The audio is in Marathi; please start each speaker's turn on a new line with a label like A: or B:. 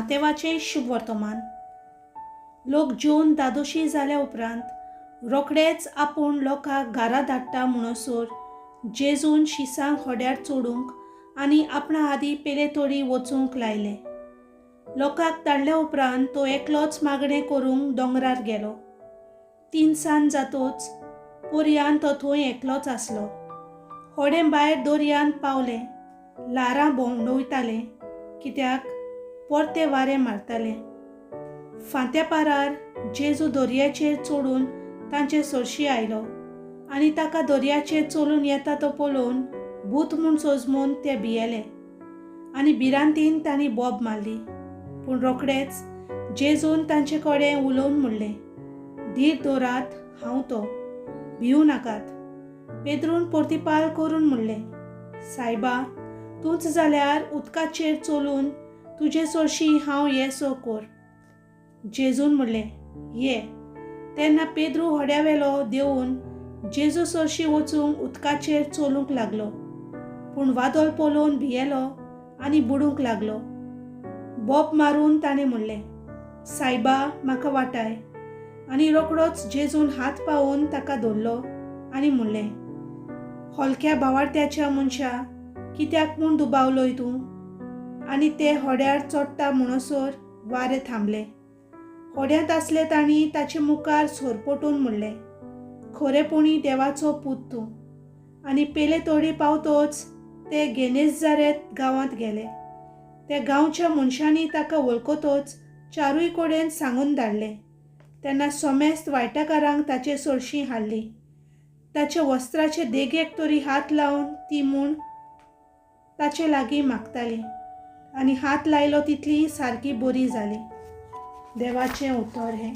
A: मातेवाचें शुभ वर्तमान. लोक जेवन दादोशी जाल्या उपरांत रोखडेच आपूण लोकांक घरा धाडटा म्हणसर जेजून शिसांक होड्यार चोडूंक आनी आपणा आदीं पेले तोडी वचूंक लायले. लोकांक धाडल्या उपरांत तो एकलोच मागणें करूंक दोंगरार गेलो. 3 सांज जातूच पर्यान तो थंय एकलोच आसलो. होडें भायर दर्यान पावलें. ल्हारां भोंवडयतालें कित्याक परतें वारें मारतालें. फांत्या पारार जेजू दर्याचेर चडून तांचे सरशी आयलो आनी ताका दर्याचेर चलून येता तो पळोवन भूत म्हूण सजमून ते भियेले आनी भिरांतीन तांणी बोब मारली. पूण रोखडेच जेजून तांचे कडेन उलोवन म्हणलें, धीर दवरात, हांव तो, भिवू नाकात. पेद्रून परतिपाल करून म्हणलें, सायबा, तूंच जाल्यार उदकाचेर चलून तुजे चडशी हांव येसो कोर. जेजून म्हणलें, ये. तेन्ना पेद्रू होड्यावेलो देंवून जेजू चडशी वचूंक उदकाचेर चलूंक लागलो. पूण वादोळ पळोवन भियेलो आनी बुडूंक लागलो. बोब मारून ताणें म्हणलें, सायबा, म्हाका वाटाय. आनी रोखडोच जेजून हात पावोवन ताका धरलो आनी म्हणलें, होलक्या भावार्थ्याच्या मनशा, कित्याक म्हूण दुबावलोय तूं? आनी ते होड्यार चडटा म्हणसर वारें थांबलें. होड्यांत आसले तांणी ताचे मुखार सोरपटून म्हणलें, खरेपणी देवाचो पूत तूं. आनी पेले तोडी पावतोच ते गेनेझारेत गांवांत गेले. त्या गांवच्या मनशांनी ताका वळखतोच चारूय कडेन सांगून धाडलें. तेन्ना सोमेस्त वायटाकारांक ताचे चडशी हाडली. ताच्या वस्त्राचे देगेक तरी हात लावन ती म्हूण ताचे लागीं मागताली आनी हात लायलो तितली सारकी बरी जाली. देवाचें उतर हें.